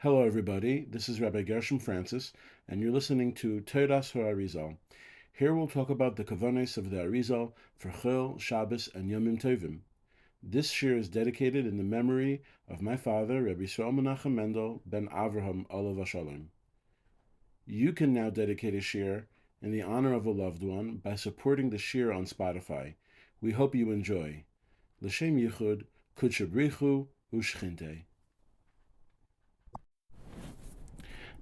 Hello, everybody. This is Rabbi Gershom Francis, and you're listening to Kabblas Arizal. Here we'll talk about the kavanos of the Arizal for Chil, Shabbos, and Yomim Tovim. This shir is dedicated in the memory of my father, Rabbi Yisrael Menachem Mendel ben Avraham Olav Hashalom. You can now dedicate a shir in the honor of a loved one by supporting the shir on Spotify. We hope you enjoy. L'shem yichud, kudshabrichu, ushchinte.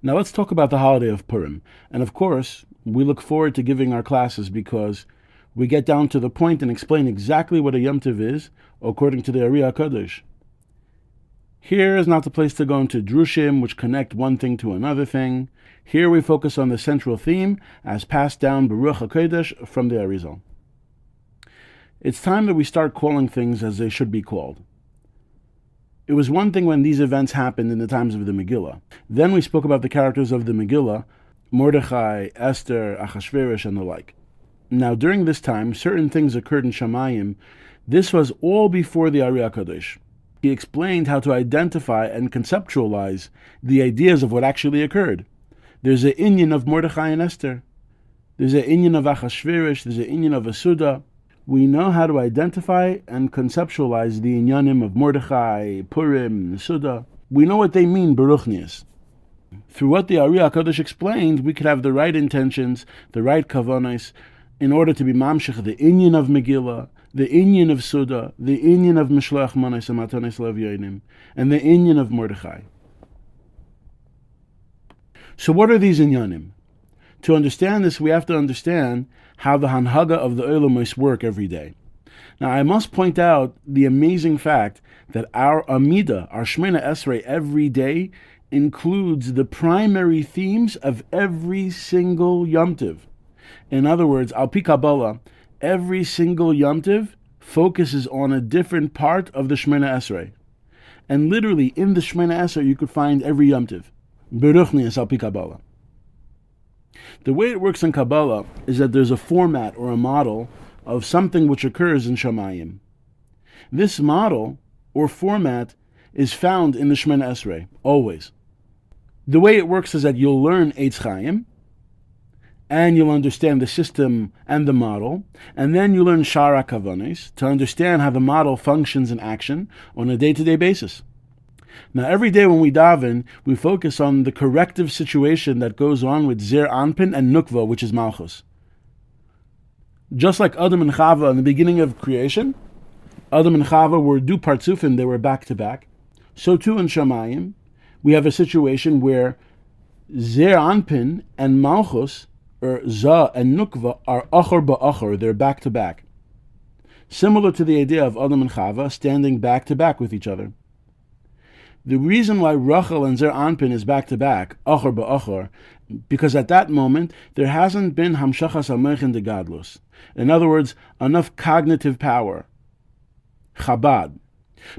Now let's talk about the holiday of Purim. And of course, we look forward to giving our classes because we get down to the point and explain exactly what a Yom Tov is according to the Hakadosh. Here is not the place to go into drushim, which connect one thing to another thing. Here we focus on the central theme as passed down Baruch HaKodesh from the Arizal. It's time that we start calling things as they should be called. It was one thing when these events happened in the times of the Megillah. Then we spoke about the characters of the Megillah, Mordechai, Esther, Achashverosh, and the like. Now, during this time, certain things occurred in Shamayim. This was all before the Ari Hakadosh. He explained how to identify and conceptualize the ideas of what actually occurred. There's an inyan of Mordechai and Esther. There's an inyan of Achashverosh. There's an inyan of Asuda. We know how to identify and conceptualize the inyanim of Mordechai, Purim, Suda. We know what they mean, Baruchnius. Through what the Ari Hakadosh explained, we could have the right intentions, the right kavanos, in order to be mamshech the inyan of Megillah, the inyan of Suda, the inyan of Mishloach Manos and Matanos Levyonim, and the inyan of Mordechai. So what are these inyanim? To understand this, we have to understand how the hanhaga of the Olam work every day. Now, I must point out the amazing fact that our Amida, our Shemona Esrei, every day includes the primary themes of every single Yom Tov. In other words, Al Pi Kabbalah, every single Yom Tov focuses on a different part of the Shemona Esrei. And literally, in the Shemona Esrei, you could find every Yom Tov. Beruchnius Al Pi Kabbalah. The way it works in Kabbalah is that there's a format or a model of something which occurs in Shamayim. This model or format is found in the Shemona Esrei, always. The way it works is that you'll learn Eitz Chaim, and you'll understand the system and the model, and then you learn Shara Kavanis to understand how the model functions in action on a day-to-day basis. Now, every day when we daven, we focus on the corrective situation that goes on with Zer Anpin and Nukva, which is Malchus. Just like Adam and Chava in the beginning of creation, Adam and Chava were du partzufim, they were back to back. So too in Shamayim, we have a situation where Zer Anpin and Malchus, or Za and Nukva, are achor ba'achor, they're back to back. Similar to the idea of Adam and Chava standing back to back with each other. The reason why Rachel and Zer Anpin is back to back, achor ba'achor, because at that moment there hasn't been hamshachas hamoichin de gadlus. In other words, enough cognitive power. Chabad.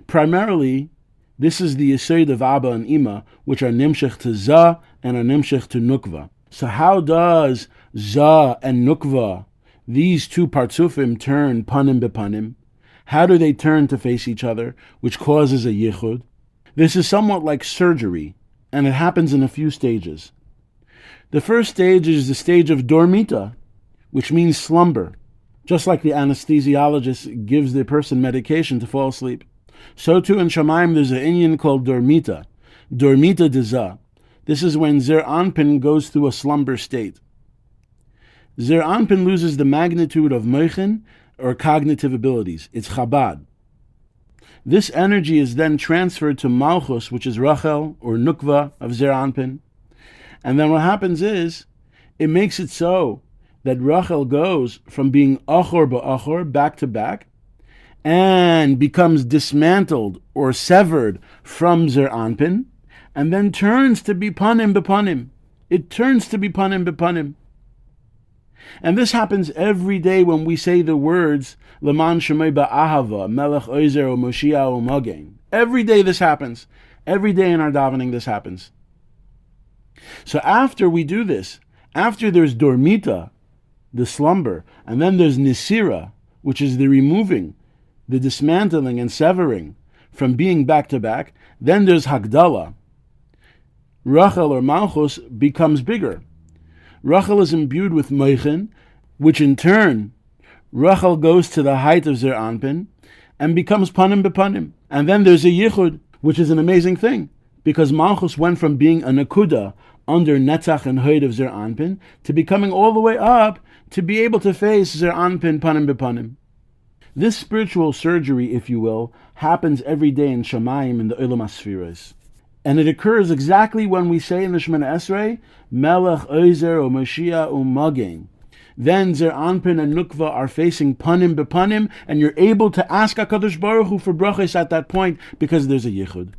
Primarily, this is the yesod of Abba and Ima, which are nimshech to Za and are nimshech to Nukva. So how does Za and Nukva, these two partzufim, turn panim bepanim? How do they turn to face each other, which causes a yichud? This is somewhat like surgery, and it happens in a few stages. The first stage is the stage of dormita, which means slumber. Just like the anesthesiologist gives the person medication to fall asleep. So too in Shamayim there's an inyan called dormita, dormita deza. This is when Zer Anpin goes through a slumber state. Zer Anpin loses the magnitude of moichin, or cognitive abilities. It's Chabad. This energy is then transferred to Malchus, which is Rachel, or Nukva of Zer Anpin. And then what happens is, it makes it so that Rachel goes from being achor ba'achor, back to back, and becomes dismantled or severed from Zer Anpin, and then turns to be panim bepanim. It turns to be panim bepanim. And this happens every day when we say the words Leman Shemei Ba'ahava, Melech Ozer or Moshiach or Mogen. Every day this happens. Every day in our davening this happens. So after we do this, after there's Dormita, the slumber, and then there's Nisira, which is the removing, the dismantling and severing from being back to back, then there's Hagdala. Rachel or Malchus becomes bigger. Rachel is imbued with Moichin, which in turn, Rachel goes to the height of Zer Anpin and becomes Panim Bepanim. And then there's a Yichud, which is an amazing thing, because Malchus went from being a Nakuda under Netzach and Hoid of Zer Anpin to becoming all the way up to be able to face Zer Anpin Panim Bepanim. This spiritual surgery, if you will, happens every day in Shamayim in the Olam HaSfiros. And it occurs exactly when we say in the Shemana Esrei, Melech, Ozer, O Mashiach, O Magen. Then Zer Anpin and Nukva are facing Panim Bepanim, and you're able to ask HaKadosh Baruch Hu for brachos at that point because there's a Yichud.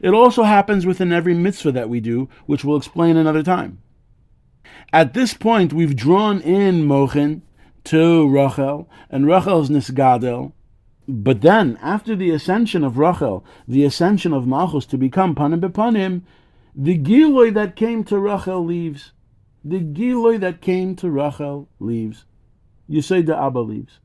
It also happens within every mitzvah that we do, which we'll explain another time. At this point, we've drawn in Mochin to Rachel, and Rachel's Nisgadel. But then, after the ascension of Rachel, the ascension of Malchus to become Panim Bepanim, the Giloi that came to Rachel leaves. The Giloi that came to Rachel leaves. Yesod Abba leaves.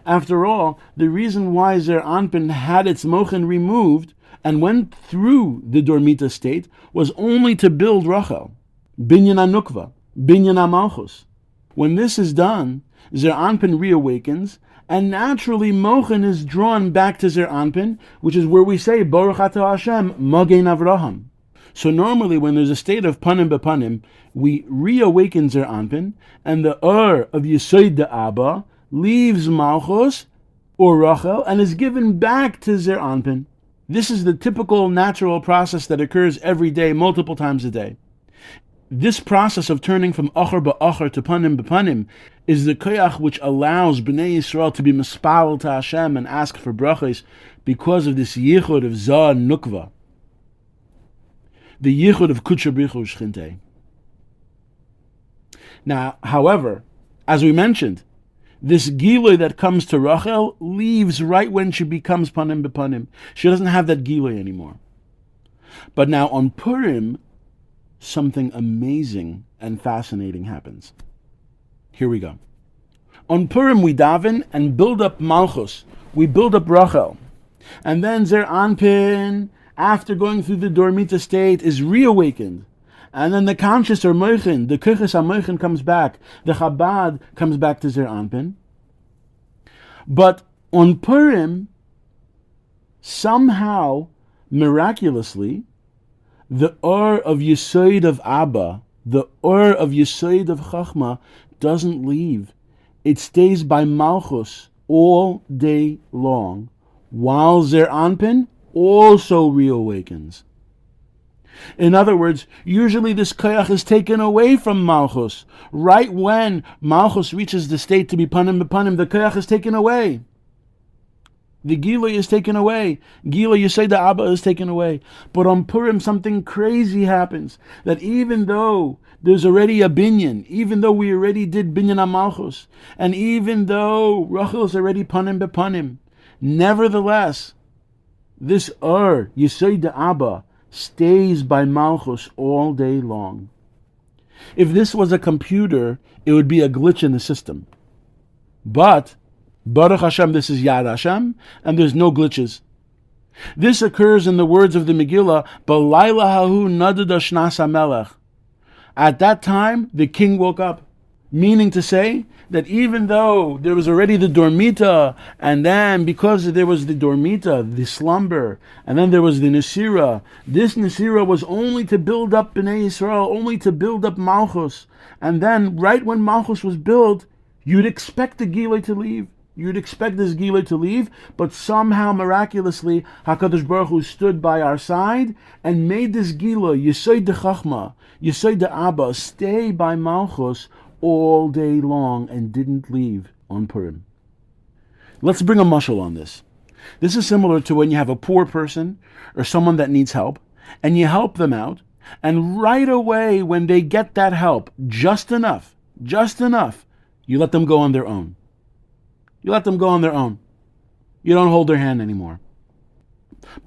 After all, the reason why Zer Anpin had its Mochin removed and went through the Dormita state was only to build Rachel. Binyan HaNukva, Binyan HaMalchus. When this is done, Zer Anpin reawakens, and naturally Mochin is drawn back to Zer Anpin, which is where we say, Baruch Atah Hashem, Magen Avraham. So normally when there's a state of Panim Bepanim, we reawaken Zer Anpin, and the of Yesod Abba leaves Malchus, or Rachel, and is given back to Zer Anpin. This is the typical natural process that occurs every day, multiple times a day. This process of turning from Achar Ba'achar to Panim Bepanim is the koyach which allows Bnei Yisrael to be mispal to Hashem and ask for brachos because of this yichud of Zah Nukva, the yichud of Kudsha Brichu Shchinte. Now, however, as we mentioned, this Giloi that comes to Rachel leaves right when she becomes Panim Bepanim. She doesn't have that Giloi anymore. But now on Purim, something amazing and fascinating happens. Here we go. On Purim we daven and build up Malchus. We build up Rachel. And then Zer Anpin, after going through the Dormita state, is reawakened. And then the conscious or Moichin, the Kuchas HaMoichin comes back. The Chabad comes back to Zer Anpin. But on Purim, somehow, miraculously, the of Yesod of Abba, the of Yesod of Chachma, doesn't leave. It stays by Malchus all day long, while Zer Anpin also reawakens. In other words, usually this koyach is taken away from Malchus. Right when Malchus reaches the state to be Panim Bepanim, the koyach is taken away. The Giloi is taken away. Giloi Yesod Abba is taken away. But on Purim something crazy happens. That even though there's already a binyan, even though we already did binyan HaMalchus, and even though Rachel is already Panim Bepanim, nevertheless, this Yesod Abba, stays by Malchus all day long. If this was a computer, it would be a glitch in the system. But Baruch Hashem, this is Yad Hashem, and there's no glitches. This occurs in the words of the Megillah, B'layla hahu nadada shnas hamelech. At that time, the king woke up. Meaning to say that even though there was already the Dormita, and then because there was the Dormita, the slumber, and then there was the Nesira, this Nesira was only to build up Bnei Yisrael, only to build up Malchus. And then right when Malchus was built, you'd expect the Giloi to leave. You'd expect this Giloi to leave, but somehow miraculously HaKadosh Baruch Hu stood by our side and made this Giloi, Yesod de Chachma, Yesod de Abba, stay by Malchus all day long and didn't leave on Purim. Let's bring a mashal on this. This is similar to when you have a poor person or someone that needs help, and you help them out, and right away when they get that help, just enough, you let them go on their own. You let them go on their own. You don't hold their hand anymore.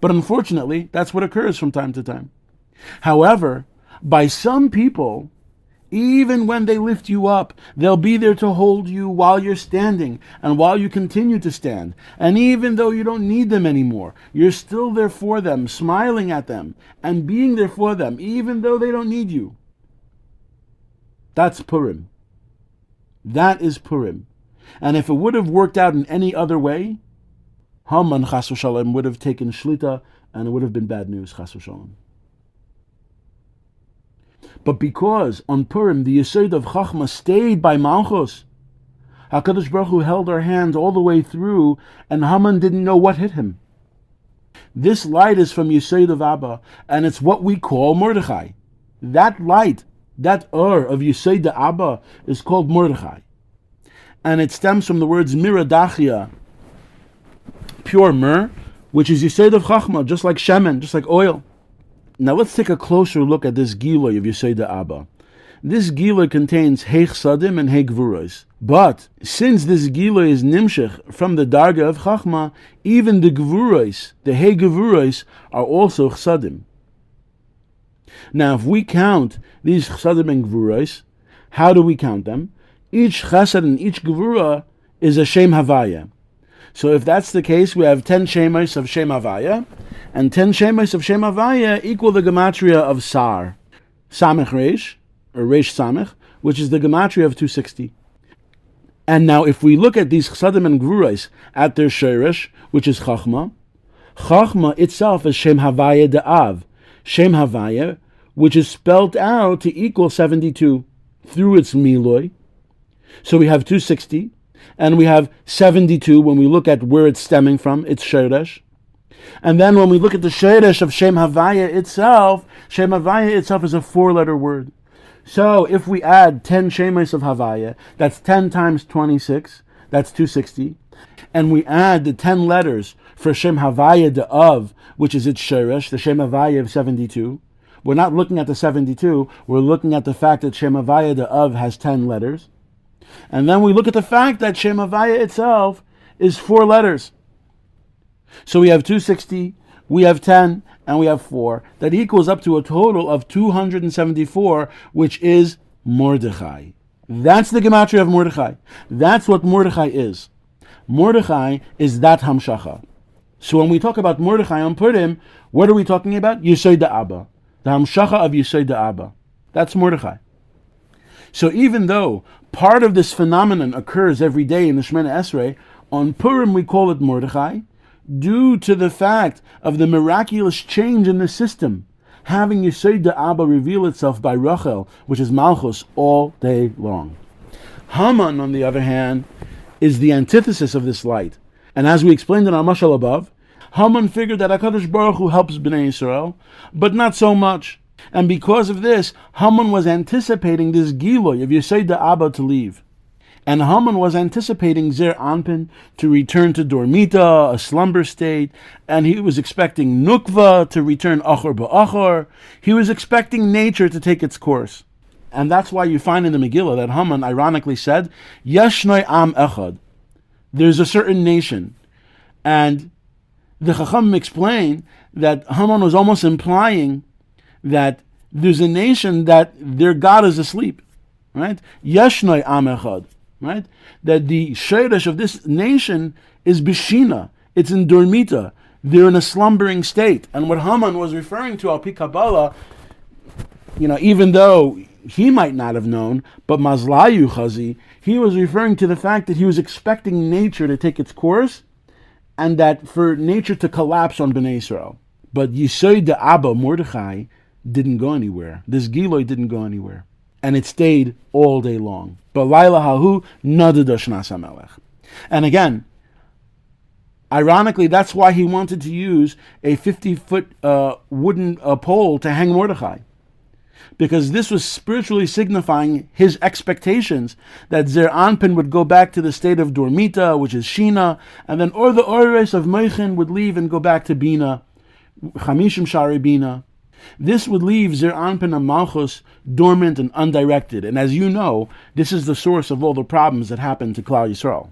But unfortunately, that's what occurs from time to time. However, by some people, Even when they lift you up, they'll be there to hold you while you're standing and while you continue to stand. And even though you don't need them anymore, you're still there for them, smiling at them and being there for them, even though they don't need you. That's Purim. That is Purim. And if it would have worked out in any other way, Haman, chas v'shalom, would have taken shlita and it would have been bad news, chas v'shalom. But because on Purim the Yesod of Chachma stayed by Malchus, Hakadosh Baruch Hu held our hands all the way through, and Haman didn't know what hit him. This light is from Yesod of Abba, and it's what we call Mordechai. That light, that of Yesod of Abba, is called Mordechai, and it stems from the words miradachia, pure myrrh, which is Yesod of Chachma, just like shemen, just like oil. Now let's take a closer look at this Gilui of Yesod Abba. This Gilui contains Hei Chsadim and Hei Gvuros. But since this Gilui is Nimshech from the Darga of Chachma, even the Gvuros, the Hei Gvuros, are also Chsadim. Now if we count these Chsadim and Gvuros, how do we count them? Each Chesed and each Gvura is a Shem Havaya. So if that's the case, we have 10 Shemos of Shem Havaya, and 10 Shemos of Shem Havaya equal the gematria of Sar, Samech Reish, or Reish Samech, which is the gematria of 260. And now if we look at these Chsadim and Gvuros at their Sheresh, which is Chachma, Chachma itself is Shem Havaya De'av, Shem Havaya, which is spelt out to equal 72 through its Miloi. So we have 260, and we have 72 when we look at where it's stemming from, its Sheresh. And then when we look at the Sheresh of Shem Havaya itself is a 4-letter word. So if we add 10 Shemos of Havaya, that's 10 times 26, that's 260. And we add the 10 letters for Shem Havaya De'av, which is its Sheresh, the Shem Havaya of 72. We're not looking at the 72, we're looking at the fact that Shem Havaya De'av has 10 letters. And then we look at the fact that Shem Havaya itself is 4 letters. So we have 260, we have 10, and we have 4. That equals up to a total of 274, which is Mordechai. That's the gematria of Mordechai. That's what Mordechai is. Mordechai is that Hamshacha. So when we talk about Mordechai on Purim, what are we talking about? Yesod Abba. The Hamshacha of Yesod Abba. That's Mordechai. So even though part of this phenomenon occurs every day in the Shemona Esrei, on Purim we call it Mordechai, due to the fact of the miraculous change in the system, having Yesod Abba reveal itself by Rachel, which is Malchus, all day long. Haman, on the other hand, is the antithesis of this light. And as we explained in our mashal above, Haman figured that Hakadosh Baruch Hu helps Bnei Yisrael, but not so much. And because of this, Haman was anticipating this Gilui of Yesod Abba to leave. And Haman was anticipating Zer Anpin to return to Dormita, a slumber state, and he was expecting Nukva to return Achor Ba'achor. He was expecting nature to take its course. And that's why you find in the Megillah that Haman ironically said, Yeshnoi Am Echad. There's a certain nation. And the Chachamim explain that Haman was almost implying that there's a nation that their God is asleep, right? Yeshnoi Am Echad, right? That the Sheresh of this nation is Bishina. It's in Dormita. They're in a slumbering state. And what Haman was referring to, Al Pi Kabbalah, even though he might not have known, but Mazlayu Chazi, he was referring to the fact that he was expecting nature to take its course, and that for nature to collapse on Bnei Yisrael. But Yesod Abba, Mordechai, didn't go anywhere. This Gilui didn't go anywhere. And it stayed all day long. B'layla hahu nadada shnas hamelech. And again, ironically, that's why he wanted to use a 50-foot wooden pole to hang Mordechai. Because this was spiritually signifying his expectations that Zer Anpin would go back to the state of Dormita, which is Shina, and then or the Ores of Meichin would leave and go back to Bina, Chamishim Shari Bina. This would leave Zer Anpin and Malchus dormant and undirected. And as you know, this is the source of all the problems that happened to Klal Yisrael.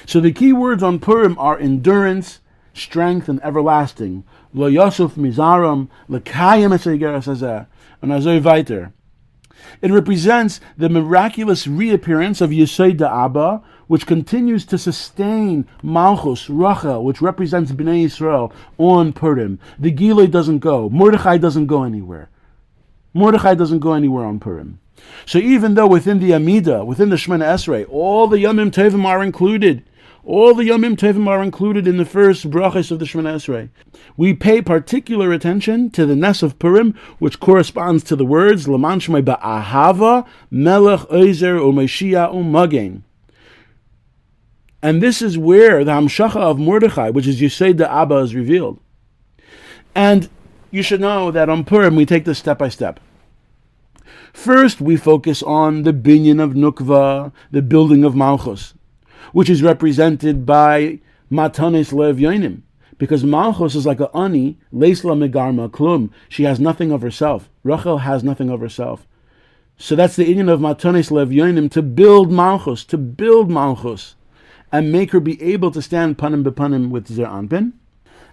So the key words on Purim are endurance, strength and everlasting. Lo Yosef Mizaram, Lekayim es Igeres Hazeh, and Azoi Weiter. It represents the miraculous reappearance of Yesod Abba, which continues to sustain Malchus, Rachel, which represents Bnei Yisrael, on Purim. The Gilui doesn't go. Mordechai doesn't go anywhere. Mordechai doesn't go anywhere on Purim. So even though within the Amidah, within the Shemona Esrei, all the Yomim Tovim are included, all the Yomim Tovim are included in the first brachos of the Shemona Esrei, we pay particular attention to the Nes of Purim, which corresponds to the words Laman Shmei Ba'ahava, Melech Ozer U'Mashiach U'Magen. And this is where the Hamshacha of Mordechai, which is Yesod Abba, is revealed. And you should know that on Purim we take this step by step. First, we focus on the binyan of Nukva, the building of Malchus, which is represented by Matanes Lev Yonim, because Malchus is like a ani, Leisla Megarma Klum. She has nothing of herself. Rachel has nothing of herself. So that's the inyan of Matanes Lev Yonim, to build Malchus, and make her be able to stand panim bepanim with Zer Anpin.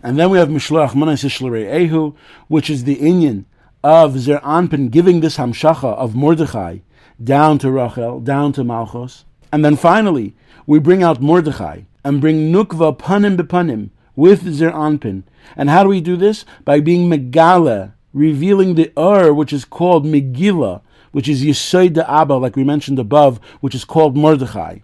And then we have Mishloach Manas Ishlarei Ehu, which is the inyan of Zer Anpin giving this Hamshacha of Mordechai down to Rachel, down to Malchus. And then finally, we bring out Mordechai and bring Nukva panim bepanim with Zer Anpin. And how do we do this? By being Megala, revealing the which is called Megillah, which is Yesod Abba, like we mentioned above, which is called Mordechai.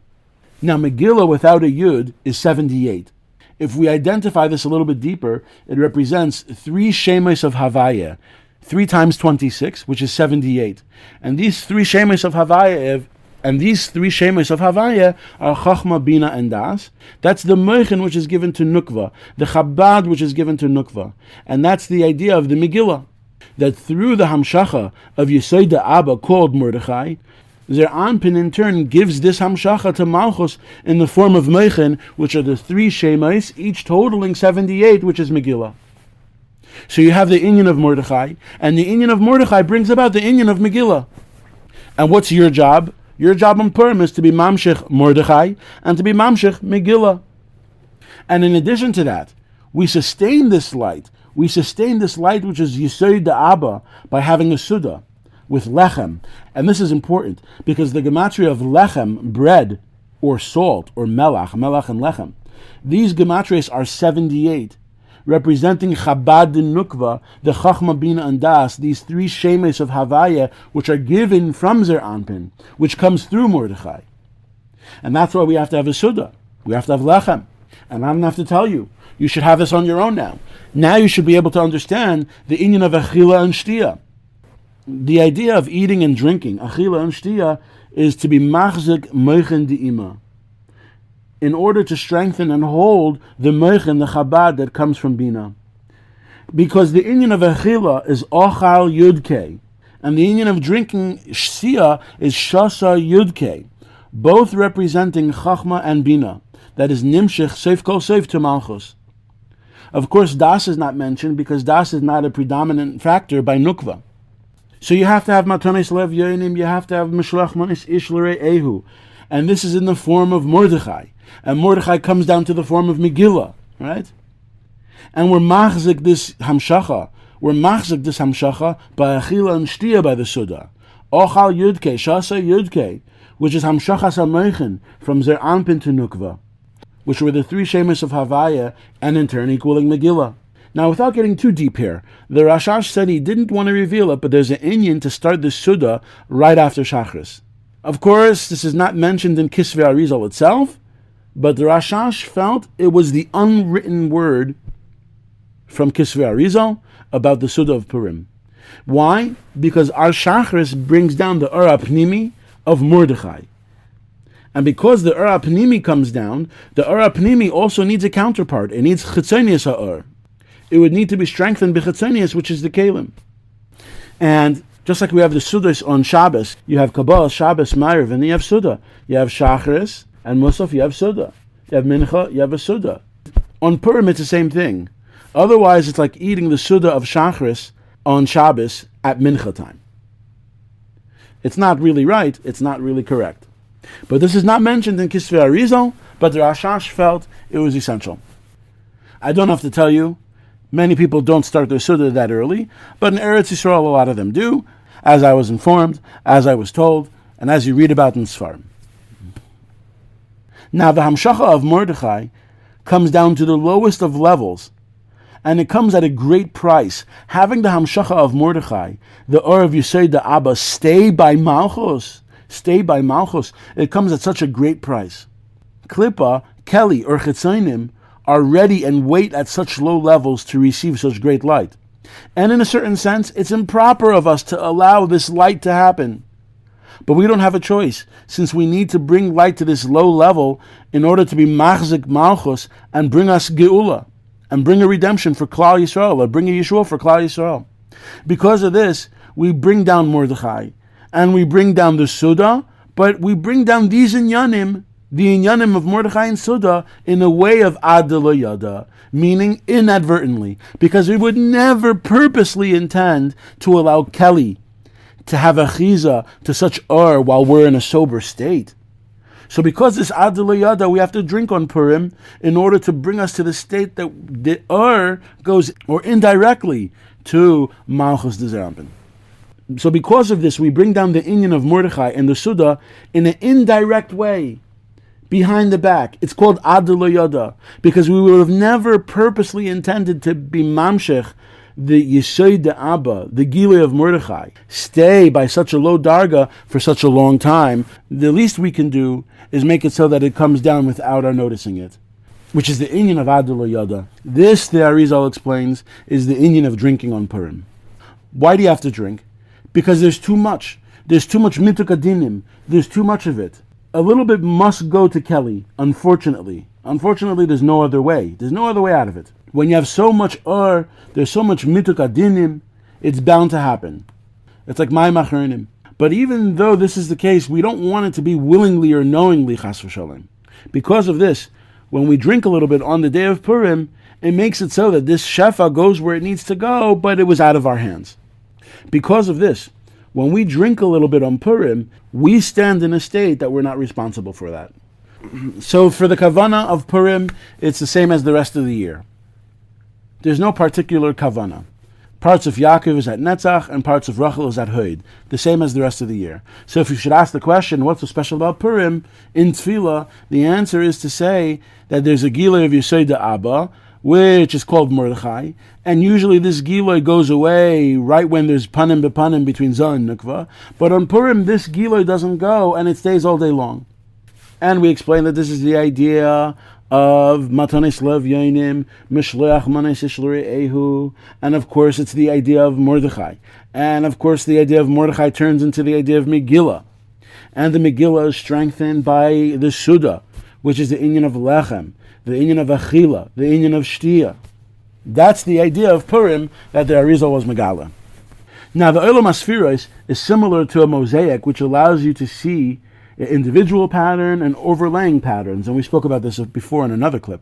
Now, Megillah without a Yud is 78. If we identify this a little bit deeper, it represents 3 Shemos of Havaya, 3 times 26, which is 78. And these 3 Shemos of Havaya, are Chachma, Bina, and Das. That's the Moichin which is given to Nukva, the Chabad which is given to Nukva. And that's the idea of the Megillah, that through the Hamshacha of Yesod Abba called Mordechai, Zer Anpin in turn gives this Hamshacha to Malchus in the form of Moichin, which are the 3 Shemos, each totaling 78, which is Megillah. So you have the inyan of Mordechai, and the inyan of Mordechai brings about the inyan of Megillah. And what's your job? Your job on Purim is to be Mamshech Mordechai and to be Mamshech Megillah. And in addition to that, we sustain this light. We sustain this light which is Yesod Abba by having a Suda with Lechem. And this is important because the gematria of Lechem, bread, or salt, or Melach and Lechem, these gematrias are 78, representing Chabad and Nukva, the Chachma, Bina, and Das, these 3 Shemes of Havaya, which are given from Zer Anpin, which comes through Mordechai. And that's why we have to have a Suda. We have to have Lechem. And I don't have to tell you. You should have this on your own now. Now you should be able to understand the inyan of Achila and Shtia. The idea of eating and drinking, Achila and Shtia, is to be Machzik Moichin Di'ima, in order to strengthen and hold the Moichin, the Chabad that comes from Bina. Because the inyan of Achila is Ochal Yudke, and the inyan of drinking Shtia is Shasa Yudke, both representing Chachma and Bina, that is Nimshich, Seif Kol Seif to Malchus. Of course, Das is not mentioned because Das is not a predominant factor by Nukva. So you have to have Matanes Lev Yonim, you have to have Mishloach Manis Ishlarei Ehu, and this is in the form of Mordechai. And Mordechai comes down to the form of Megillah, right? And we're machzik this hamshacha. We're machzik this hamshacha by Achila and Shtia by the Suda. Ochal Yudke, Shasa Yudke, which is hamshachas hameichin from Zer Anpin to Nukva, which were the 3 Shemes of Havaya, and in turn equaling Megillah. Now, without getting too deep here, the Rashash said he didn't want to reveal it, but there's an inyan to start the Suda right after Shachris. Of course, this is not mentioned in Kabblas Arizal itself, but the Rashash felt it was the unwritten word from Kabblas Arizal about the Suda of Purim. Why? Because our Shachris brings down the Ur Pnimi of Mordechai. And because the Ur Pnimi comes down, the Ur Pnimi also needs a counterpart. It needs Chitzonius HaUr. It would need to be strengthened by Chitzonius, which is the Kalim. And just like we have the Sudas on Shabbos, you have Kabbalah, Shabbos, Ma'ariv, and then you have Suda. You have Shachris and Musaf, you have Suda. You have Mincha, you have a Suda. On Purim, it's the same thing. Otherwise, it's like eating the Suda of Shachris on Shabbos at Mincha time. It's not really right, it's not really correct. But this is not mentioned in Kabblas Arizal, but the Rashash felt it was essential. I don't have to tell you, many people don't start their Suda that early, but in Eretz Yisrael a lot of them do, as I was informed, as I was told, and as you read about in Sfarim. Now the Hamshacha of Mordechai comes down to the lowest of levels, and it comes at a great price. Having the Hamshacha of Mordechai, the Or of Yesod the Abba, stay by Malchus, it comes at such a great price. Klippa, Keli, or Chetzonim are ready and wait at such low levels to receive such great light. And in a certain sense, it's improper of us to allow this light to happen. But we don't have a choice, since we need to bring light to this low level in order to be Machzik Malchus and bring us Geula, and bring a redemption for Klal Yisrael, or bring a Yeshua for Klal Yisrael. Because of this, we bring down Mordechai, and we bring down the Suda, but we bring down these inyanim, the inyanim of Mordechai and Suda, in a way of Ad Lo Yada, meaning inadvertently, because we would never purposely intend to allow Keli to have a chiza to such Ur while we're in a sober state. So because this Ad Lo Yada, we have to drink on Purim in order to bring us to the state that the Ur goes, or indirectly, to Malchus de Zerampin. So because of this, we bring down the inyan of Mordechai and the Suda in an indirect way, behind the back. It's called Ad Lo Yada, because we would have never purposely intended to be Mamshech, the Yesod the Abba, the Gilui of Mordechai, stay by such a low darga for such a long time. The least we can do is make it so that it comes down without our noticing it, which is the inyan of Ad Lo Yada. This, the Arizal explains, is the inyan of drinking on Purim. Why do you have to drink? Because there's too much. There's too much mituk adinim. There's too much of it. A little bit must go to Keli, unfortunately. Unfortunately, there's no other way. There's no other way out of it. When you have so much there's so much mituk adinim, it's bound to happen. It's like my machrenim. But even though this is the case, we don't want it to be willingly or knowingly chas v'shalom. Because of this, when we drink a little bit on the day of Purim, it makes it so that this shefa goes where it needs to go, but it was out of our hands. Because of this, when we drink a little bit on Purim, we stand in a state that we're not responsible for that. So for the kavana of Purim, it's the same as the rest of the year. There's no particular kavana. Parts of Yaakov is at Netzach and parts of Rachel is at Hoid, the same as the rest of the year. So if you should ask the question, what's so special about Purim in Tefillah, the answer is to say that there's a Gilui of Yesod the Abba, which is called Mordechai, and usually this Gilui goes away right when there's panim bepanim between Zah and Nukva, but on Purim this Gilui doesn't go and it stays all day long. And we explain that this is the idea of Matanis Lev Yoinim, Mishleach Manes Ishluri Ehu, and of course it's the idea of Mordechai. And of course the idea of Mordechai turns into the idea of Megillah. And the Megillah is strengthened by the Suda, which is the inyan of Lechem, the inyan of Achila, the inyan of Shtia. That's the idea of Purim that the Arizal was Megala. Now the Olam HaSfiros is similar to a mosaic which allows you to see individual pattern and overlaying patterns, and we spoke about this before in another clip.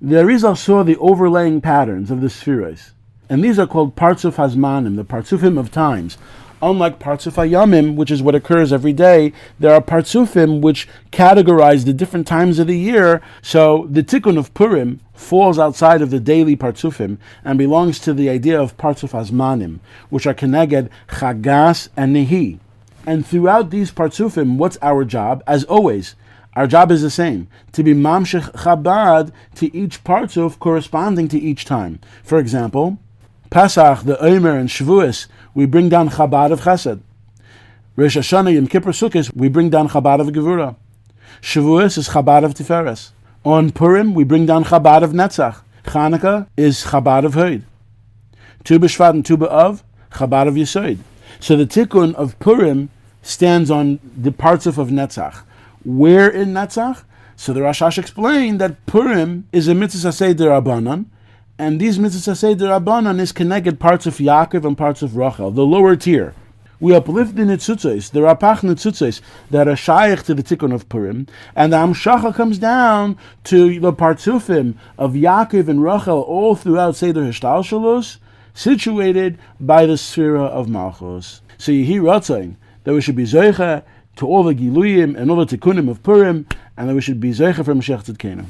The Arizal saw the overlaying patterns of the spheres, and these are called parts of Hazmanim, the partsufim of times. Unlike parts of Hayamim, which is what occurs every day, there are partsufim which categorize the different times of the year, so the tikkun of Purim falls outside of the daily partsufim and belongs to the idea of parts of Hazmanim, which are Keneged, Chagas, and Nehi. And throughout these partsufim, what's our job? As always, our job is the same, to be mamshech Chabad to each partsuf corresponding to each time. For example, Pesach, the Omer, and Shavuos, we bring down Chabad of Chesed. Rosh Hashanah, Yom Kippur, Sukkot, we bring down Chabad of Gevura. Shavuos is Chabad of Tiferes. On Purim, we bring down Chabad of Netzach. Chanukah is Chabad of Hod. Tu B'Shvat and Tu B'Av, Chabad of Yesod. So the tikkun of Purim stands on the partsuf of Netzach. Where in Netzach? So the Rashash explained that Purim is a mitzvah aseh d'Rabbanan, and these mitzvahs aseh d'Rabbanan is connected parts of Yaakov and parts of Rachel, the lower tier. We uplift the nitzutzos, the rapach nitzutzos that are shaykh to the tikkun of Purim, and the Hamshacha comes down to the partsufim of Yaakov and Rachel all throughout Seder Hishtalshalos, situated by the Sphira of Malchus. So Yehi Ratzon that we should be Zoicha to all the Giluyim and all the Tikkunim of Purim, and that we should be Zoicha from Mashiach Tzidkenu.